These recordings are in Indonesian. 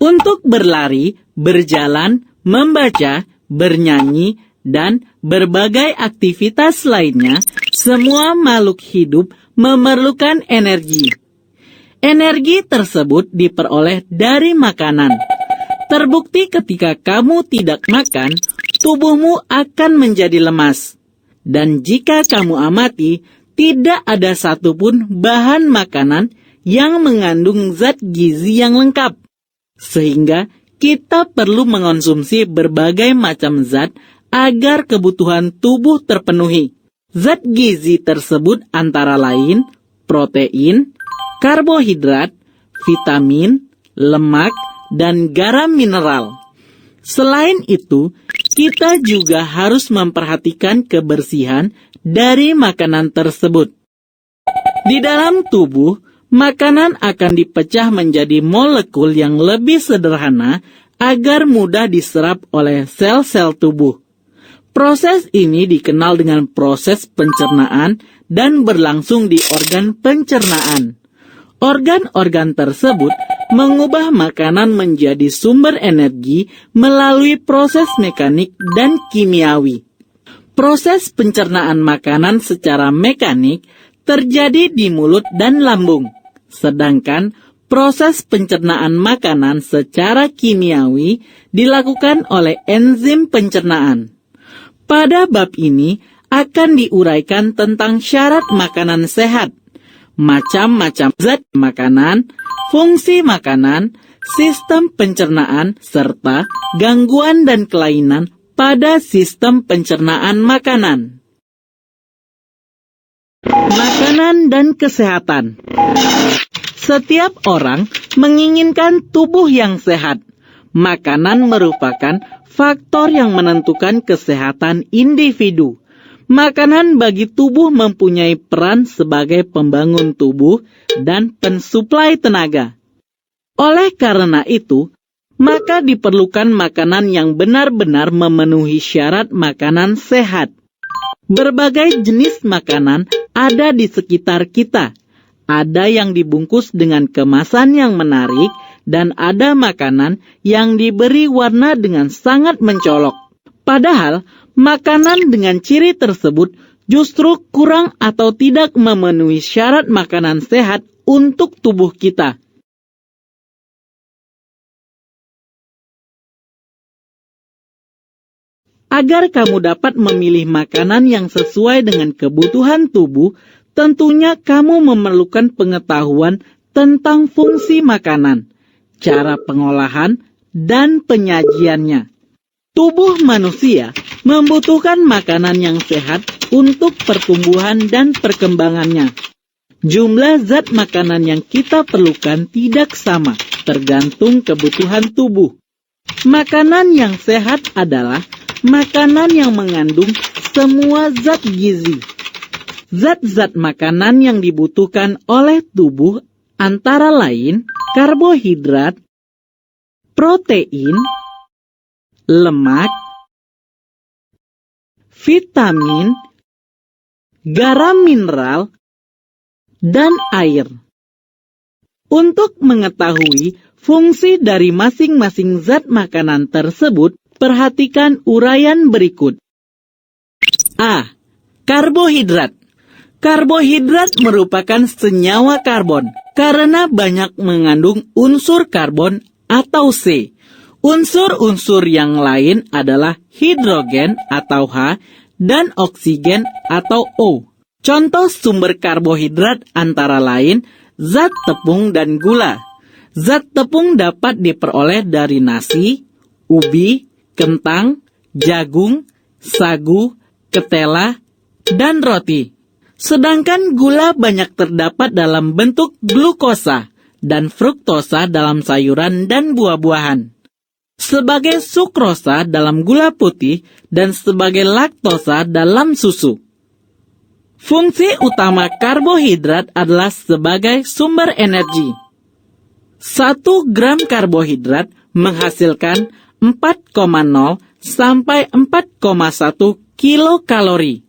Untuk berlari, berjalan, membaca, bernyanyi, dan berbagai aktivitas lainnya, semua makhluk hidup memerlukan energi. Energi tersebut diperoleh dari makanan. Terbukti ketika kamu tidak makan, tubuhmu akan menjadi lemas. Dan jika kamu amati, tidak ada satupun bahan makanan yang mengandung zat gizi yang lengkap. Sehingga kita perlu mengonsumsi berbagai macam zat agar kebutuhan tubuh terpenuhi. Zat gizi tersebut antara lain protein, karbohidrat, vitamin, lemak, dan garam mineral. Selain itu, kita juga harus memperhatikan kebersihan dari makanan tersebut. Di dalam tubuh, makanan akan dipecah menjadi molekul yang lebih sederhana agar mudah diserap oleh sel-sel tubuh. Proses ini dikenal dengan proses pencernaan dan berlangsung di organ pencernaan. Organ-organ tersebut mengubah makanan menjadi sumber energi melalui proses mekanik dan kimiawi. Proses pencernaan makanan secara mekanik terjadi di mulut dan lambung. Sedangkan proses pencernaan makanan secara kimiawi dilakukan oleh enzim pencernaan. Pada bab ini akan diuraikan tentang syarat makanan sehat, macam-macam zat makanan, fungsi makanan, sistem pencernaan, serta gangguan dan kelainan pada sistem pencernaan makanan. Makanan dan kesehatan. Setiap orang menginginkan tubuh yang sehat. Makanan merupakan faktor yang menentukan kesehatan individu. Makanan bagi tubuh mempunyai peran sebagai pembangun tubuh dan pensuplai tenaga. Oleh karena itu, maka diperlukan makanan yang benar-benar memenuhi syarat makanan sehat. Berbagai jenis makanan ada di sekitar kita. Ada yang dibungkus dengan kemasan yang menarik, dan ada makanan yang diberi warna dengan sangat mencolok. Padahal, makanan dengan ciri tersebut justru kurang atau tidak memenuhi syarat makanan sehat untuk tubuh kita. Agar kamu dapat memilih makanan yang sesuai dengan kebutuhan tubuh, tentunya kamu memerlukan pengetahuan tentang fungsi makanan, cara pengolahan, dan penyajiannya. Tubuh manusia membutuhkan makanan yang sehat untuk pertumbuhan dan perkembangannya. Jumlah zat makanan yang kita perlukan tidak sama, tergantung kebutuhan tubuh. Makanan yang sehat adalah makanan yang mengandung semua zat gizi. Zat-zat makanan yang dibutuhkan oleh tubuh antara lain karbohidrat, protein, lemak, vitamin, garam mineral, dan air. Untuk mengetahui fungsi dari masing-masing zat makanan tersebut, perhatikan uraian berikut. A. Karbohidrat. Karbohidrat merupakan senyawa karbon karena banyak mengandung unsur karbon atau C. Unsur-unsur yang lain adalah hidrogen atau H dan oksigen atau O. Contoh sumber karbohidrat antara lain zat tepung dan gula. Zat tepung dapat diperoleh dari nasi, ubi, kentang, jagung, sagu, ketela, dan roti. Sedangkan gula banyak terdapat dalam bentuk glukosa dan fruktosa dalam sayuran dan buah-buahan, sebagai sukrosa dalam gula putih dan sebagai laktosa dalam susu. Fungsi utama karbohidrat adalah sebagai sumber energi. 1 gram karbohidrat menghasilkan 4,0 sampai 4,1 kilokalori.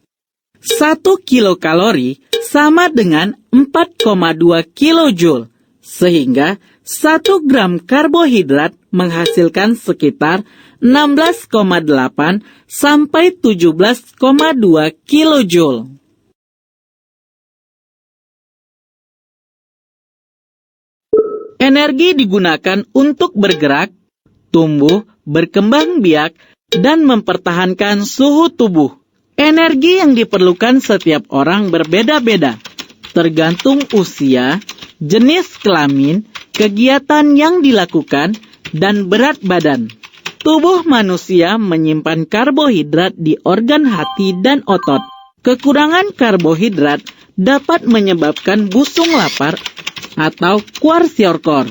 1 kilokalori sama dengan 4,2 kilojoule. sehingga 1 gram karbohidrat menghasilkan sekitar 16,8 sampai 17,2 kilojoule. Energi digunakan untuk bergerak, tumbuh, berkembang biak, dan mempertahankan suhu tubuh. Energi yang diperlukan setiap orang berbeda-beda, tergantung usia, jenis kelamin, kegiatan yang dilakukan, dan berat badan. Tubuh manusia menyimpan karbohidrat di organ hati dan otot. Kekurangan karbohidrat dapat menyebabkan busung lapar atau kwashiorkor.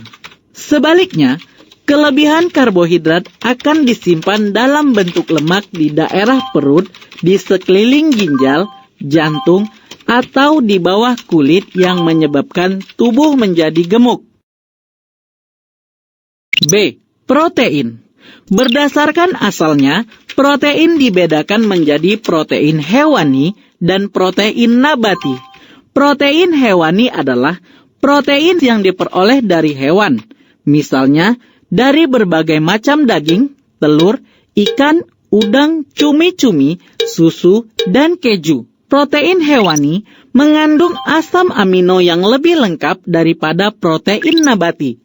Sebaliknya, kelebihan karbohidrat akan disimpan dalam bentuk lemak di daerah perut, di sekeliling ginjal, jantung, atau di bawah kulit yang menyebabkan tubuh menjadi gemuk. B. Protein. Berdasarkan asalnya, protein dibedakan menjadi protein hewani dan protein nabati. Protein hewani adalah protein yang diperoleh dari hewan, misalnya dari berbagai macam daging, telur, ikan, udang, cumi-cumi, susu, dan keju. Protein hewani mengandung asam amino yang lebih lengkap daripada protein nabati.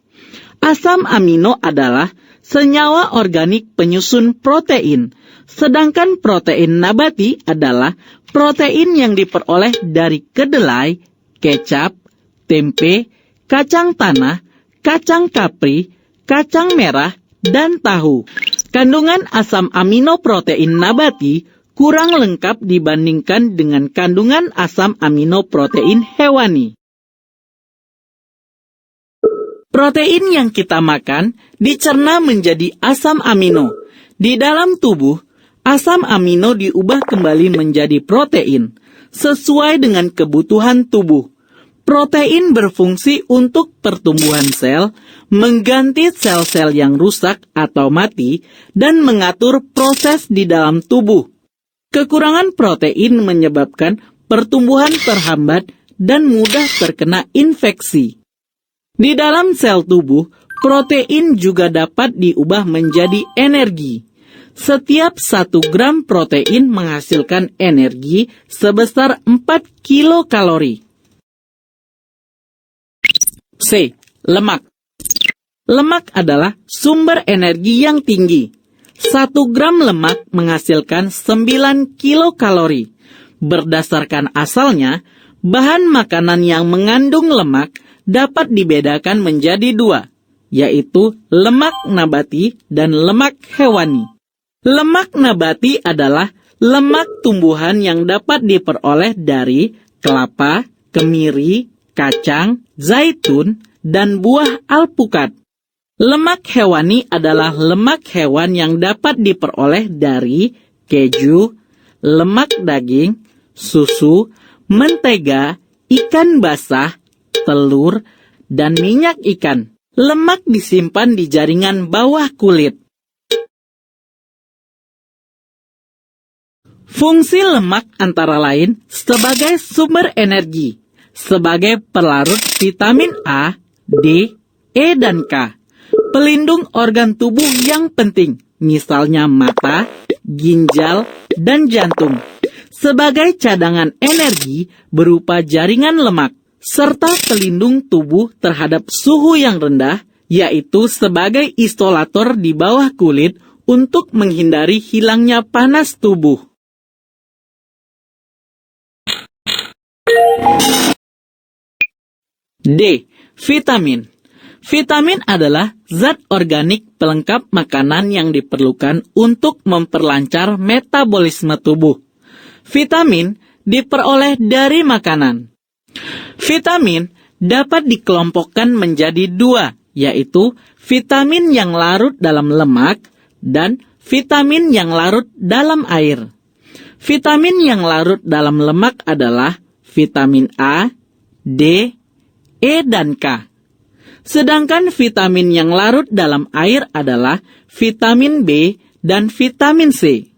Asam amino adalah senyawa organik penyusun protein, sedangkan protein nabati adalah protein yang diperoleh dari kedelai, kecap, tempe, kacang tanah, kacang kapri, kacang merah, dan tahu. Kandungan asam amino protein nabati kurang lengkap dibandingkan dengan kandungan asam amino protein hewani. Protein yang kita makan dicerna menjadi asam amino. Di dalam tubuh, asam amino diubah kembali menjadi protein, sesuai dengan kebutuhan tubuh. Protein berfungsi untuk pertumbuhan sel, mengganti sel-sel yang rusak atau mati, dan mengatur proses di dalam tubuh. Kekurangan protein menyebabkan pertumbuhan terhambat dan mudah terkena infeksi. Di dalam sel tubuh, protein juga dapat diubah menjadi energi. Setiap 1 gram protein menghasilkan energi sebesar 4 kilokalori. C. Lemak. Lemak adalah sumber energi yang tinggi. 1 gram lemak menghasilkan 9 kilokalori. Berdasarkan asalnya, bahan makanan yang mengandung lemak dapat dibedakan menjadi 2, yaitu lemak nabati dan lemak hewani. Lemak nabati adalah lemak tumbuhan yang dapat diperoleh dari kelapa, kemiri, kacang, zaitun, dan buah alpukat. Lemak hewani adalah lemak hewan yang dapat diperoleh dari keju, lemak daging, susu, mentega, ikan basah, telur, dan minyak ikan. Lemak disimpan di jaringan bawah kulit. Fungsi lemak antara lain sebagai sumber energi, sebagai pelarut vitamin A, D, E, dan K. Pelindung organ tubuh yang penting, misalnya mata, ginjal, dan jantung. Sebagai cadangan energi berupa jaringan lemak, serta pelindung tubuh terhadap suhu yang rendah, yaitu sebagai isolator di bawah kulit untuk menghindari hilangnya panas tubuh. D. Vitamin. Vitamin adalah zat organik pelengkap makanan yang diperlukan untuk memperlancar metabolisme tubuh. Vitamin diperoleh dari makanan. Vitamin dapat dikelompokkan menjadi 2, yaitu vitamin yang larut dalam lemak dan vitamin yang larut dalam air. Vitamin yang larut dalam lemak adalah vitamin A, D, E, dan K. Sedangkan vitamin yang larut dalam air adalah vitamin B dan vitamin C.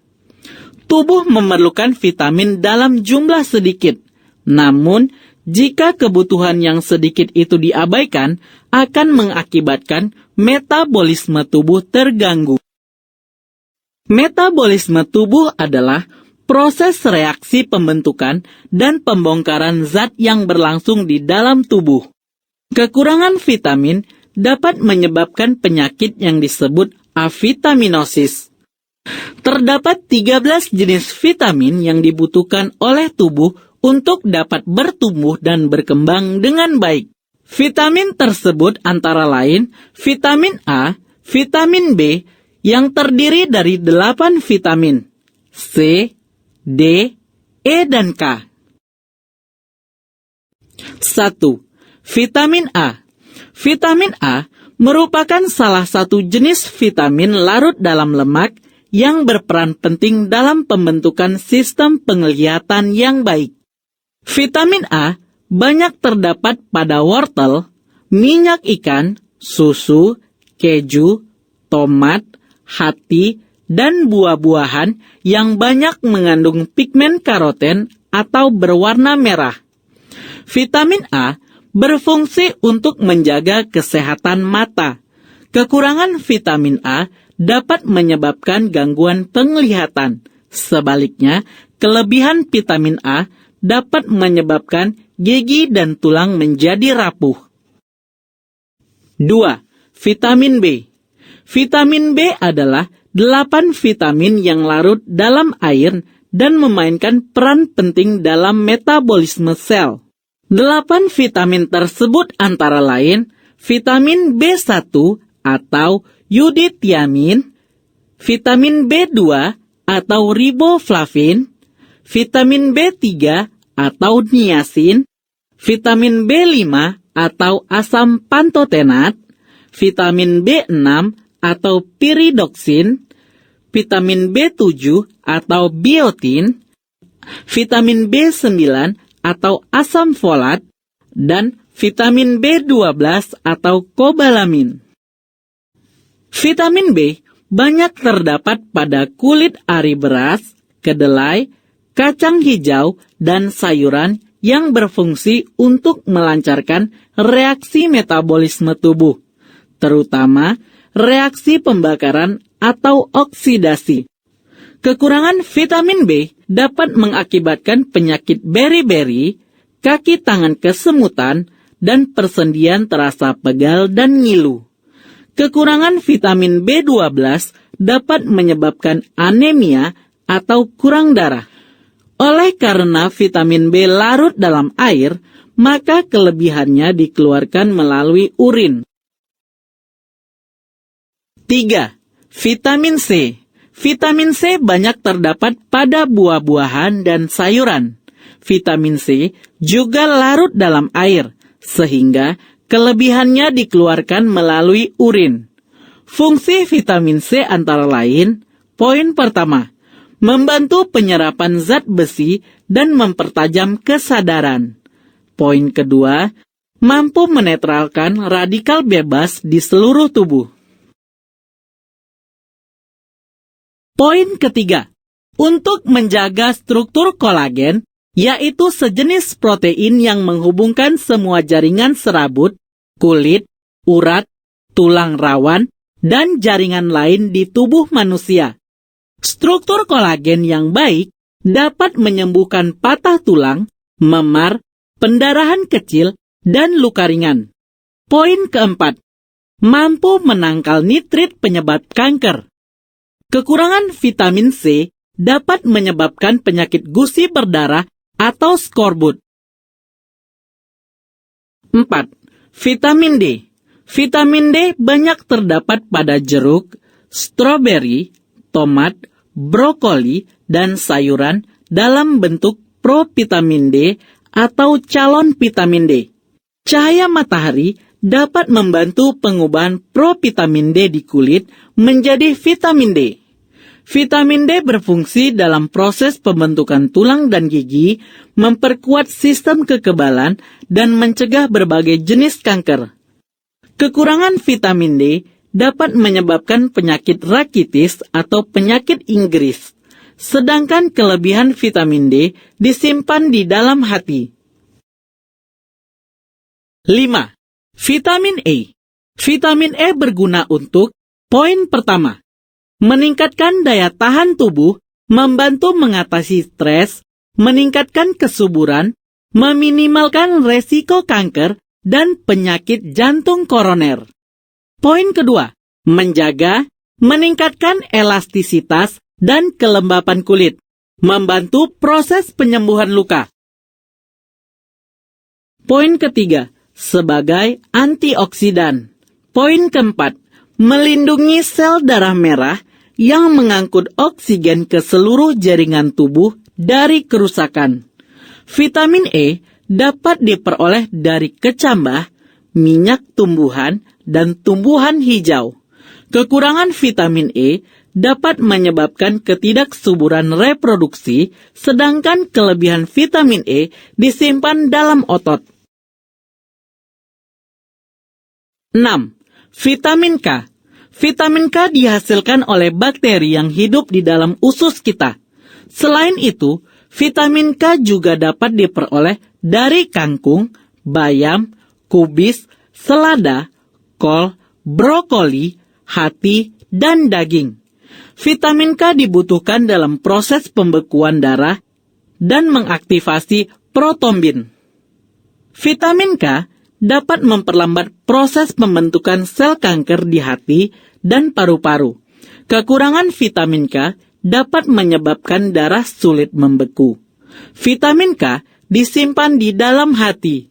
Tubuh memerlukan vitamin dalam jumlah sedikit, namun Jika kebutuhan yang sedikit itu diabaikan, akan mengakibatkan metabolisme tubuh terganggu. Metabolisme tubuh adalah proses reaksi pembentukan dan pembongkaran zat yang berlangsung di dalam tubuh. Kekurangan vitamin dapat menyebabkan penyakit yang disebut avitaminosis. Terdapat 13 jenis vitamin yang dibutuhkan oleh tubuh untuk dapat bertumbuh dan berkembang dengan baik. Vitamin tersebut antara lain vitamin A, vitamin B yang terdiri dari 8 vitamin, C, D, E, dan K. 1. Vitamin A. Vitamin A merupakan salah satu jenis vitamin larut dalam lemak yang berperan penting dalam pembentukan sistem penglihatan yang baik. Vitamin A banyak terdapat pada wortel, minyak ikan, susu, keju, tomat, hati, dan buah-buahan yang banyak mengandung pigmen karoten atau berwarna merah. Vitamin A berfungsi untuk menjaga kesehatan mata. Kekurangan vitamin A dapat menyebabkan gangguan penglihatan. Sebaliknya, kelebihan vitamin A dapat menyebabkan gigi dan tulang menjadi rapuh. 2. Vitamin B. Vitamin B adalah 8 vitamin yang larut dalam air dan memainkan peran penting dalam metabolisme sel. 8 vitamin tersebut antara lain vitamin B1 atau eudithiamin, vitamin B2 atau riboflavin, vitamin B3 atau niacin, vitamin B5 atau asam pantotenat, vitamin B6 atau piridoksin, vitamin B7 atau biotin, vitamin B9 atau asam folat, dan vitamin B12 atau kobalamin. Vitamin B banyak terdapat pada kulit ari beras, kedelai, kacang hijau, dan sayuran yang berfungsi untuk melancarkan reaksi metabolisme tubuh, terutama reaksi pembakaran atau oksidasi. Kekurangan vitamin B dapat mengakibatkan penyakit beri-beri, kaki tangan kesemutan, dan persendian terasa pegal dan ngilu. Kekurangan vitamin B12 dapat menyebabkan anemia atau kurang darah. Oleh karena vitamin B larut dalam air, maka kelebihannya dikeluarkan melalui urin. 3. Vitamin C. Vitamin C banyak terdapat pada buah-buahan dan sayuran. Vitamin C juga larut dalam air, sehingga kelebihannya dikeluarkan melalui urin. Fungsi vitamin C antara lain, poin pertama, membantu penyerapan zat besi dan mempertajam kesadaran. Poin kedua, mampu menetralkan radikal bebas di seluruh tubuh. Poin ketiga, untuk menjaga struktur kolagen, yaitu sejenis protein yang menghubungkan semua jaringan serabut, kulit, urat, tulang rawan, dan jaringan lain di tubuh manusia. Struktur kolagen yang baik dapat menyembuhkan patah tulang, memar, pendarahan kecil, dan luka ringan. Poin keempat, mampu menangkal nitrit penyebab kanker. Kekurangan vitamin C dapat menyebabkan penyakit gusi berdarah atau skorbut. 4. Vitamin D. Vitamin D banyak terdapat pada jeruk, stroberi, tomat, brokoli, dan sayuran dalam bentuk provitamin D atau calon vitamin D. Cahaya matahari dapat membantu pengubahan provitamin D di kulit menjadi vitamin D. Vitamin D berfungsi dalam proses pembentukan tulang dan gigi, memperkuat sistem kekebalan, dan mencegah berbagai jenis kanker. Kekurangan vitamin D dapat menyebabkan penyakit rakitis atau penyakit Inggris, sedangkan kelebihan vitamin D disimpan di dalam hati. 5. Vitamin E. Vitamin E berguna untuk poin pertama, meningkatkan daya tahan tubuh, membantu mengatasi stres, meningkatkan kesuburan, meminimalkan resiko kanker, dan penyakit jantung koroner. Poin kedua, menjaga, meningkatkan elastisitas dan kelembapan kulit, membantu proses penyembuhan luka. Poin ketiga, sebagai antioksidan. Poin keempat, melindungi sel darah merah yang mengangkut oksigen ke seluruh jaringan tubuh dari kerusakan. Vitamin E dapat diperoleh dari kecambah, minyak tumbuhan, dan tumbuhan hijau. Kekurangan vitamin E dapat menyebabkan ketidaksuburan reproduksi, sedangkan kelebihan vitamin E disimpan dalam otot. 6. Vitamin K. Vitamin K dihasilkan oleh bakteri yang hidup di dalam usus kita. Selain itu, vitamin K juga dapat diperoleh dari kangkung, bayam, kubis, selada, kol, brokoli, hati, dan daging. Vitamin K dibutuhkan dalam proses pembekuan darah dan mengaktifasi protombin. Vitamin K dapat memperlambat proses pembentukan sel kanker di hati dan paru-paru. Kekurangan vitamin K dapat menyebabkan darah sulit membeku. Vitamin K disimpan di dalam hati,